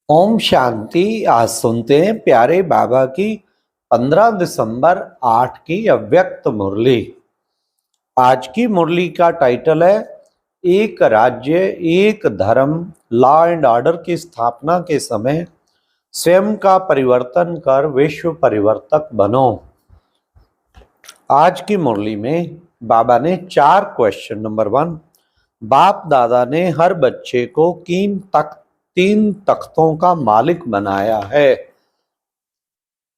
ओम शांति। आज सुनते हैं प्यारे बाबा की 15 दिसंबर 8 की अव्यक्त मुरली। आज की मुरली का टाइटल है एक राज्य एक धर्म। लॉ एंड ऑर्डर की स्थापना के समय स्वयं का परिवर्तन कर विश्व परिवर्तक बनो। आज की मुरली में बाबा ने 4 क्वेश्चन। नंबर 1, बाप दादा ने हर बच्चे को तीन तख्तों का मालिक बनाया है।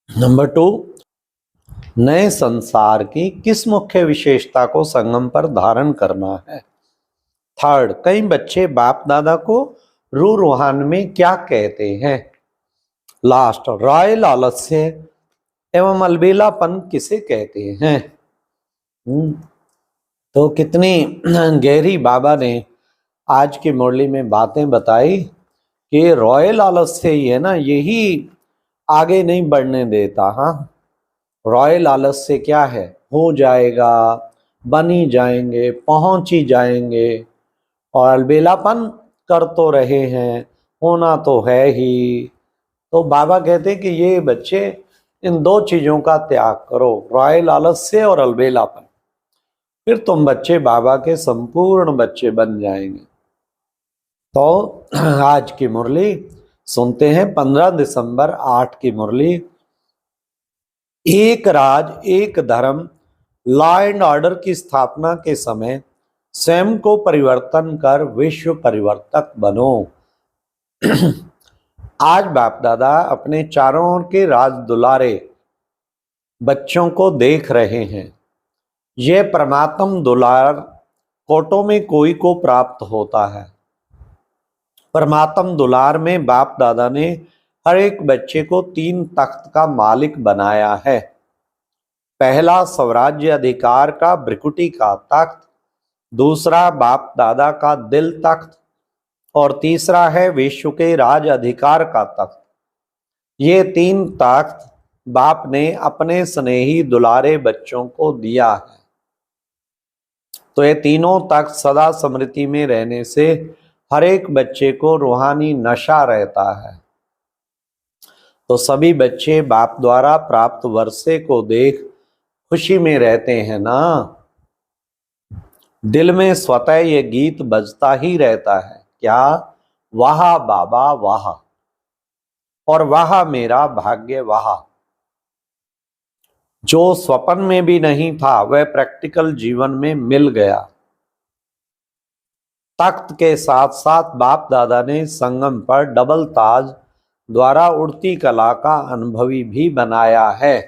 नंबर 2, नए संसार की किस मुख्य विशेषता को संगम पर धारण करना है। थर्ड, कई बच्चे बाप दादा को रूहान में क्या कहते हैं। लास्ट, रॉयल आलस्य एवं अलबेलापन किसे कहते हैं। तो कितनी गहरी बाबा ने आज की मुरली में बातें बताई कि रॉयल आलस्य ही है ना, यही आगे नहीं बढ़ने देता। हाँ, रॉयल आलस्य क्या है, हो जाएगा, बन ही जाएंगे, पहुंच ही जाएंगे। और अलबेलापन कर तो रहे हैं, होना तो है ही। तो बाबा कहते हैं कि ये बच्चे इन 2 चीजों का त्याग करो, रॉयल आलस्य और अलबेलापन, फिर तुम बच्चे बाबा के संपूर्ण बच्चे बन जाएंगे। तो आज की मुरली सुनते हैं 15 दिसंबर 8 की मुरली। एक राज एक धर्म, लॉ एंड ऑर्डर की स्थापना के समय स्वयं को परिवर्तन कर विश्व परिवर्तक बनो। आज बाप दादा अपने चारों ओर के राज दुलारे बच्चों को देख रहे हैं। यह परमात्म दुलार कोटों में कोई को प्राप्त होता है। परमात्म दुलार में बाप दादा ने हर एक बच्चे को 3 तख्त का मालिक बनाया है। पहला स्वराज्य अधिकार का ब्रिकुटी का तख्त, दूसरा बाप दादा का दिल तख्त और तीसरा है विश्व के राज अधिकार का तख्त। ये 3 तख्त बाप ने अपने स्नेही दुलारे बच्चों को दिया है। तो ये तीनों तख्त सदा स्मृति में रहने से हर एक बच्चे को रूहानी नशा रहता है। तो सभी बच्चे बाप द्वारा प्राप्त वर्षे को देख खुशी में रहते हैं ना। दिल में स्वतः ये गीत बजता ही रहता है, क्या, वाह बाबा वाह, और वाह मेरा भाग्य वाह। जो स्वप्न में भी नहीं था वह प्रैक्टिकल जीवन में मिल गया। तख्त के साथ साथ बाप दादा ने संगम पर डबल ताज द्वारा उड़ती कला का अनुभवी भी बनाया है।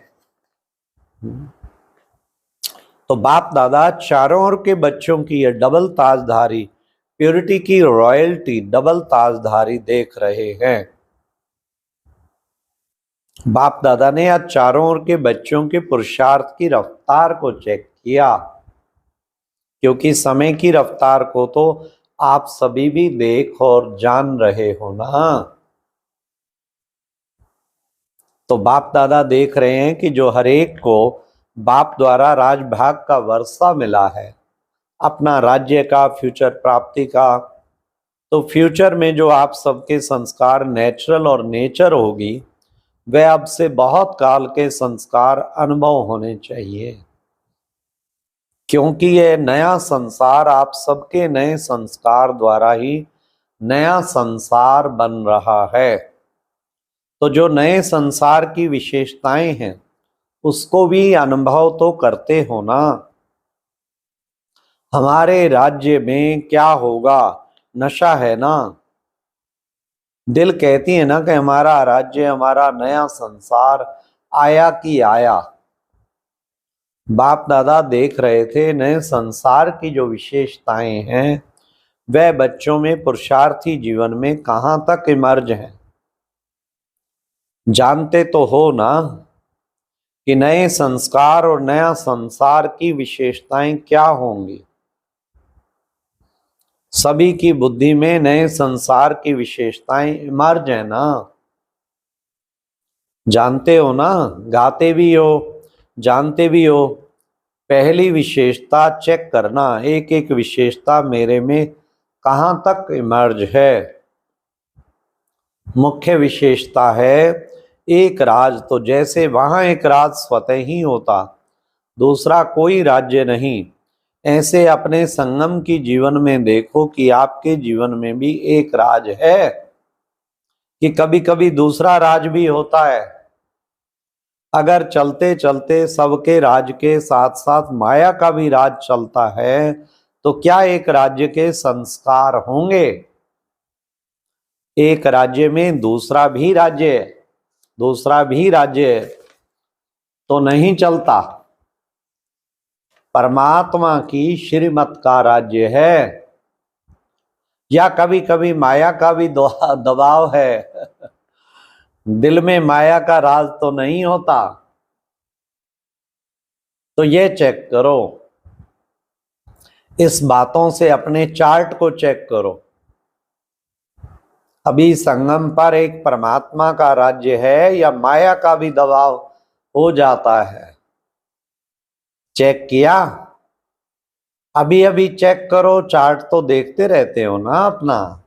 तो बाप दादा चारों ओर के बच्चों की यह डबल ताजधारी, प्योरिटी की रॉयल्टी डबल ताजधारी देख रहे हैं। बाप दादा ने आज चारों ओर के बच्चों के पुरुषार्थ की रफ्तार को चेक किया, क्योंकि समय की रफ्तार को तो आप सभी भी देख और जान रहे हो ना। तो बाप दादा देख रहे हैं कि जो हर एक को बाप द्वारा राजभाग का वर्षा मिला है, अपना राज्य का, फ्यूचर प्राप्ति का, तो फ्यूचर में जो आप सबके संस्कार नेचुरल और नेचर होगी, वह अब से बहुत काल के संस्कार अनुभव होने चाहिए। क्योंकि यह नया संसार आप सबके नए संस्कार द्वारा ही नया संसार बन रहा है। तो जो नए संसार की विशेषताएं हैं उसको भी अनुभव तो करते हो ना। हमारे राज्य में क्या होगा, नशा है ना। दिल कहती है ना कि हमारा राज्य, हमारा नया संसार आया कि आया। बाप दादा देख रहे थे नए संसार की जो विशेषताएं हैं वह बच्चों में पुरुषार्थी जीवन में कहाँ तक इमर्ज हैं। जानते तो हो ना कि नए संस्कार और नया संसार की विशेषताएं क्या होंगी। सभी की बुद्धि में नए संसार की विशेषताएं इमर्ज है ना। जानते हो ना, गाते भी हो, जानते भी हो। पहली विशेषता चेक करना, एक एक विशेषता मेरे में कहाँ तक इमर्ज है। मुख्य विशेषता है एक राज। तो जैसे वहां एक राज स्वतः ही होता, दूसरा कोई राज्य नहीं, ऐसे अपने संगम की जीवन में देखो कि आपके जीवन में भी एक राज है, कि कभी कभी दूसरा राज भी होता है। अगर चलते चलते सबके राज के साथ साथ माया का भी राज चलता है, तो क्या एक राज्य के संस्कार होंगे? एक राज्य में दूसरा भी राज्य तो नहीं चलता। परमात्मा की श्रीमत का राज्य है, या कभी कभी माया का भी दबाव है। दिल में माया का राज तो नहीं होता। तो ये चेक करो, इस बातों से अपने चार्ट को चेक करो। अभी संगम पर एक परमात्मा का राज्य है या माया का भी दबाव हो जाता है? चेक किया? अभी अभी चेक करो, चार्ट तो देखते रहते हो ना अपना।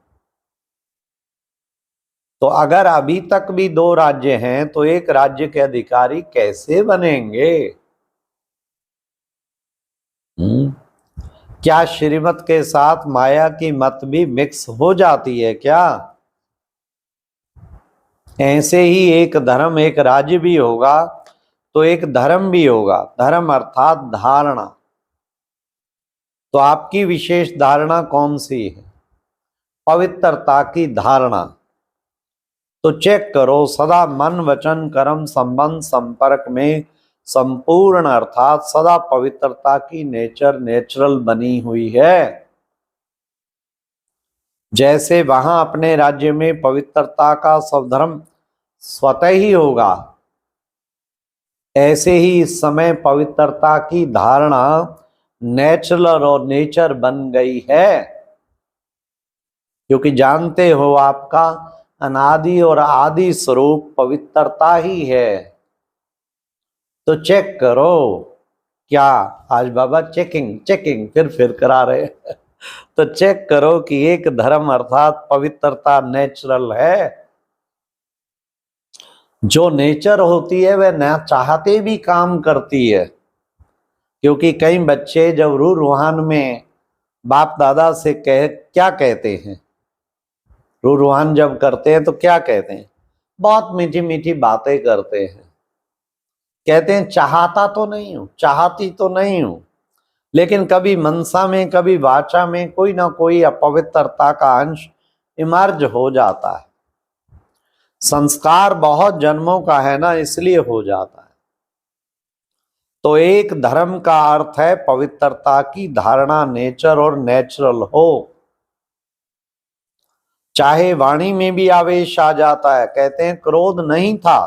तो अगर अभी तक भी दो राज्य हैं तो एक राज्य के अधिकारी कैसे बनेंगे? क्या श्रीमत के साथ माया की मत भी मिक्स हो जाती है क्या? ऐसे ही एक धर्म, एक राज्य भी होगा तो एक धर्म भी होगा। धर्म अर्थात धारणा। तो आपकी विशेष धारणा कौन सी है? पवित्रता की धारणा। तो चेक करो, सदा मन वचन कर्म संबंध संपर्क में संपूर्ण अर्थात सदा पवित्रता की नेचुरल बनी हुई है। जैसे वहां अपने राज्य में पवित्रता का स्वधर्म स्वतः ही होगा, ऐसे ही इस समय पवित्रता की धारणा नेचुरल और नेचर बन गई है। क्योंकि जानते हो आपका अनादि और आदि स्वरूप पवित्रता ही है। तो चेक करो। क्या आज बाबा चेकिंग चेकिंग फिर करा रहे? तो चेक करो कि एक धर्म अर्थात पवित्रता नेचुरल है। जो नेचर होती है वह न चाहते भी काम करती है। क्योंकि कई बच्चे जब रूहान में बाप दादा से क्या कहते हैं, रूहान जब करते हैं तो क्या कहते हैं? बहुत मीठी मीठी बातें करते हैं। कहते हैं चाहता तो नहीं हूं, चाहती तो नहीं हूं, लेकिन कभी मनसा में कभी वाचा में कोई ना कोई अपवित्रता का अंश इमर्ज हो जाता है। संस्कार बहुत जन्मों का है ना, इसलिए हो जाता है। तो एक धर्म का अर्थ है पवित्रता की धारणा नेचर और नेचुरल हो। चाहे वाणी में भी आवेश आ जाता है, कहते हैं क्रोध नहीं था,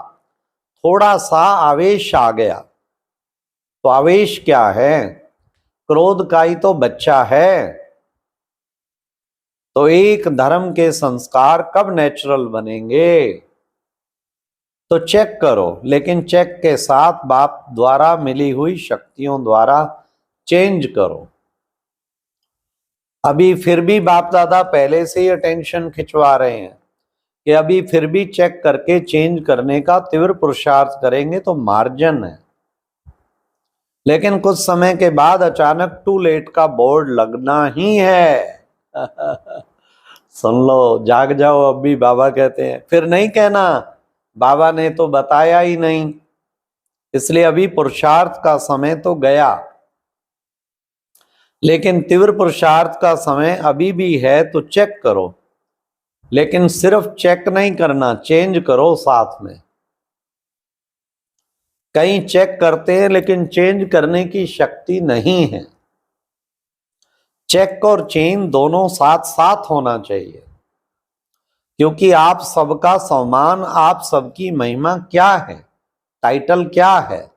थोड़ा सा आवेश आ गया। तो आवेश क्या है? क्रोध का ही तो बच्चा है। तो एक धर्म के संस्कार कब नेचुरल बनेंगे? तो चेक करो, लेकिन चेक के साथ बाप द्वारा मिली हुई शक्तियों द्वारा चेंज करो। अभी फिर भी बाप दादा पहले से ही अटेंशन खिंचवा रहे हैं कि अभी फिर भी चेक करके चेंज करने का तीव्र पुरुषार्थ करेंगे तो मार्जिन है। लेकिन कुछ समय के बाद अचानक टू लेट का बोर्ड लगना ही है। सुन लो, जाग जाओ। अभी बाबा कहते हैं, फिर नहीं कहना बाबा ने तो बताया ही नहीं। इसलिए अभी पुरुषार्थ का समय तो गया, लेकिन तीव्र पुरुषार्थ का समय अभी भी है। तो चेक करो, लेकिन सिर्फ चेक नहीं करना, चेंज करो साथ में। कई चेक करते हैं लेकिन चेंज करने की शक्ति नहीं है। चेक और चेंज दोनों साथ साथ होना चाहिए। क्योंकि आप सबका सम्मान, आप सबकी महिमा क्या है? टाइटल क्या है?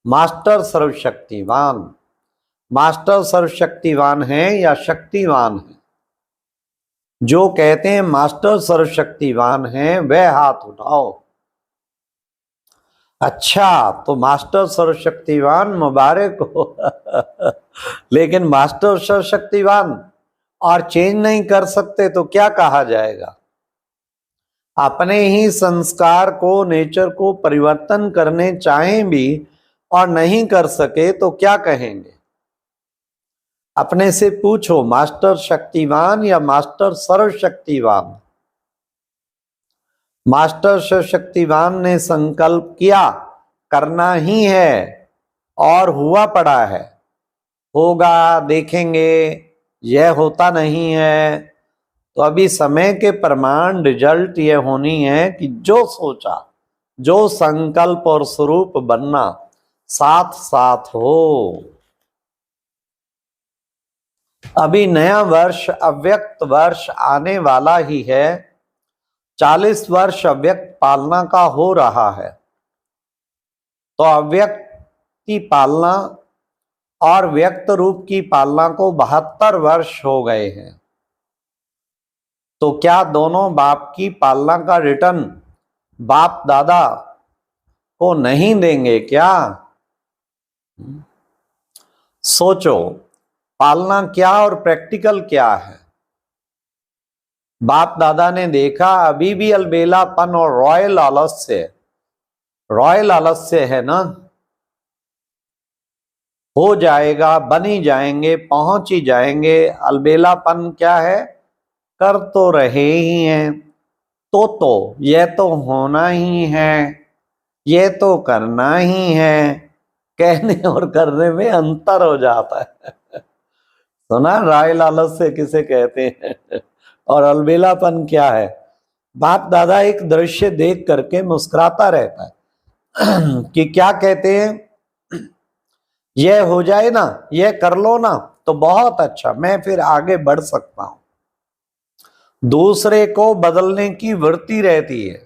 मास्टर सर्वशक्तिवान। मास्टर सर्वशक्तिवान है या शक्तिवान है? जो कहते हैं मास्टर सर्वशक्तिवान है वह हाथ उठाओ। अच्छा, तो मास्टर सर्वशक्तिवान मुबारक हो। लेकिन मास्टर सर्वशक्तिवान और चेंज नहीं कर सकते तो क्या कहा जाएगा? अपने ही संस्कार को, नेचर को परिवर्तन करने चाहें भी और नहीं कर सके तो क्या कहेंगे? अपने से पूछो, मास्टर शक्तिवान या मास्टर सर्वशक्तिवान? मास्टर सर्वशक्तिवान ने संकल्प किया, करना ही है और हुआ पड़ा है। होगा, देखेंगे, यह होता नहीं है। तो अभी समय के प्रमाण, रिजल्ट यह होनी है कि जो सोचा, जो संकल्प और स्वरूप बनना साथ साथ हो। अभी नया वर्ष, अव्यक्त वर्ष आने वाला ही है। 40 वर्ष अव्यक्त पालना का हो रहा है। तो अव्यक्त की पालना और व्यक्त रूप की पालना को 72 वर्ष हो गए हैं। तो क्या दोनों बाप की पालना का रिटर्न बाप दादा को नहीं देंगे क्या? सोचो, पालना क्या और प्रैक्टिकल क्या है? बाप दादा ने देखा अभी भी अलबेलापन और रॉयल आलस्य है ना। हो जाएगा, बन ही जाएंगे, पहुंच ही जाएंगे। अलबेलापन क्या है? कर तो रहे ही हैं, तो यह तो होना ही है, ये तो करना ही है। कहने और करने में अंतर हो जाता है। सुना रॉयल आलस्य किसे कहते हैं? और अलबेलापन क्या है? बाप दादा एक दृश्य देख करके मुस्कुराता रहता है कि क्या कहते हैं, यह हो जाए ना, यह कर लो ना तो बहुत अच्छा, मैं फिर आगे बढ़ सकता हूं। दूसरे को बदलने की वृत्ति रहती है,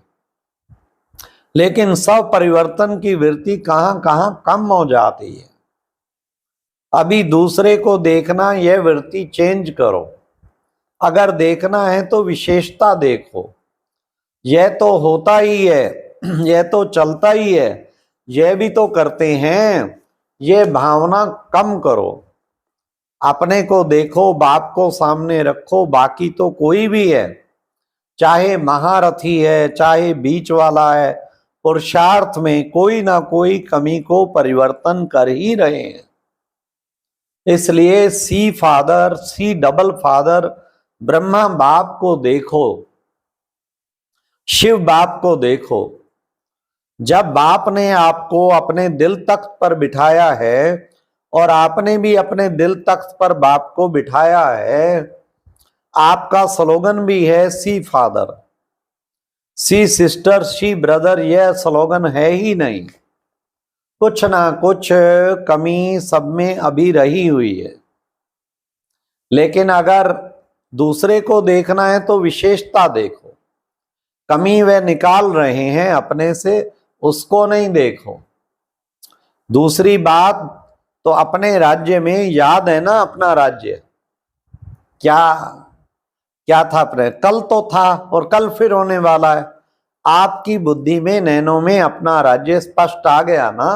लेकिन सब परिवर्तन की वृत्ति कहां कहां कम हो जाती है। अभी दूसरे को देखना, यह वृत्ति चेंज करो। अगर देखना है तो विशेषता देखो। यह तो होता ही है, यह तो चलता ही है, यह भी तो करते हैं, यह भावना कम करो। अपने को देखो, बाप को सामने रखो, बाकी तो कोई भी है, चाहे महारथी है, चाहे बीच वाला है, पुरुषार्थ में कोई ना कोई कमी को परिवर्तन कर ही रहे हैं। इसलिए see father, see double father, Brahma बाप को देखो, शिव बाप को देखो। जब बाप ने आपको अपने दिल तख्त पर बिठाया है और आपने भी अपने दिल तख्त पर बाप को बिठाया है, आपका स्लोगन भी है सी फादर, सी सिस्टर, सी ब्रदर। यह स्लोगन है ही नहीं, कुछ ना कुछ कमी सब में अभी रही हुई है। लेकिन अगर दूसरे को देखना है तो विशेषता देखो। कमी वे निकाल रहे हैं अपने से, उसको नहीं देखो। दूसरी बात, तो अपने राज्य में याद है ना, अपना राज्य क्या क्या था? अपने कल तो था और कल फिर होने वाला है। आपकी बुद्धि में, नैनों में अपना राज्य स्पष्ट आ गया ना।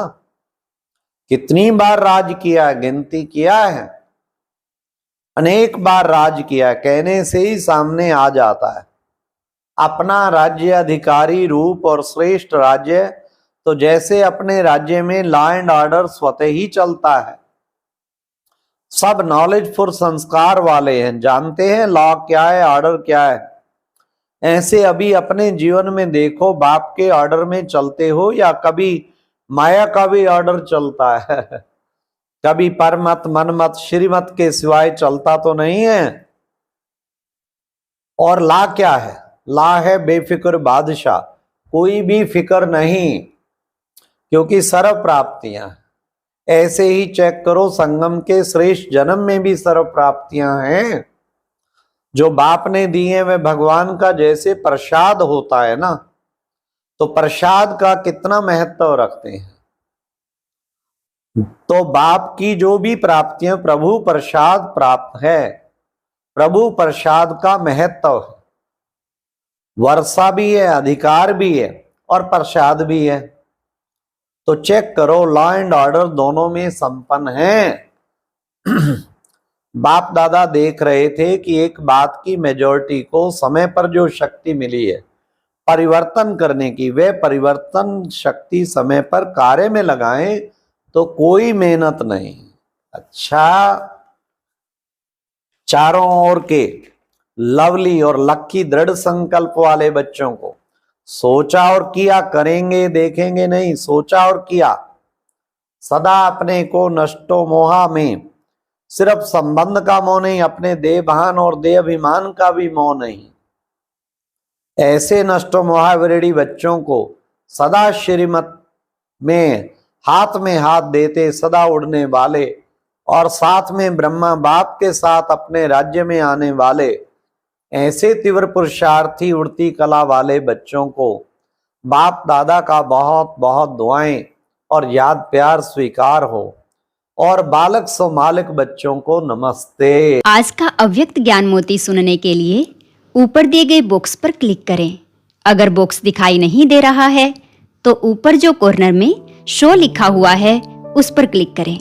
कितनी बार राज किया, गिनती किया है? अनेक बार राज किया, कहने से ही सामने आ जाता है अपना राज्य, अधिकारी रूप और श्रेष्ठ राज्य। तो जैसे अपने राज्य में लॉ एंड ऑर्डर स्वतः ही चलता है, सब नॉलेजफुल संस्कार वाले हैं, जानते हैं लॉ क्या है, ऑर्डर क्या है। ऐसे अभी अपने जीवन में देखो, बाप के ऑर्डर में चलते हो या कभी माया का भी ऑर्डर चलता है? कभी परमत, मनमत, श्रीमत के सिवाय चलता तो नहीं है। और ला क्या है? ला है बेफिक्र बादशाह, कोई भी फिक्र नहीं, क्योंकि सर्व प्राप्तियां। ऐसे ही चेक करो, संगम के श्रेष्ठ जन्म में भी सर्व प्राप्तियां हैं जो बाप ने दी है। वे भगवान का जैसे प्रसाद होता है ना, तो प्रसाद का कितना महत्व रखते हैं। तो बाप की जो भी प्राप्तियां, प्रभु प्रसाद प्राप्त है, प्रभु प्रसाद का महत्व है। वर्षा भी है, अधिकार भी है और प्रसाद भी है। तो चेक करो, लॉ एंड ऑर्डर दोनों में संपन्न है। बाप दादा देख रहे थे कि एक बात की मेजॉरिटी को समय पर जो शक्ति मिली है, परिवर्तन करने की, वे परिवर्तन शक्ति समय पर कार्य में लगाएं तो कोई मेहनत नहीं। अच्छा, चारों ओर के लवली और लक्की दृढ़ संकल्प वाले बच्चों को सोचा और किया, करेंगे देखेंगे नहीं, सोचा और किया। सदा अपने को नष्टो मोहा में, सिर्फ संबंध का मोह नहीं, अपने देह भान और देह अभिमान का भी मोह नहीं। ऐसे नष्टो मोहाविरड़ी बच्चों को सदा श्रीमत में हाथ देते सदा उड़ने वाले और साथ में ब्रह्मा बाप के साथ अपने राज्य में आने वाले ऐसे तीव्र पुरुषार्थी उड़ती कला वाले बच्चों को बाप दादा का बहुत बहुत दुआएं और याद प्यार स्वीकार हो। और बालक सो मालिक बच्चों को नमस्ते। आज का अव्यक्त ज्ञान मोती सुनने के लिए ऊपर दिए गए बॉक्स पर क्लिक करें। अगर बॉक्स दिखाई नहीं दे रहा है तो ऊपर जो कॉर्नर में शो लिखा हुआ है उस पर क्लिक करें।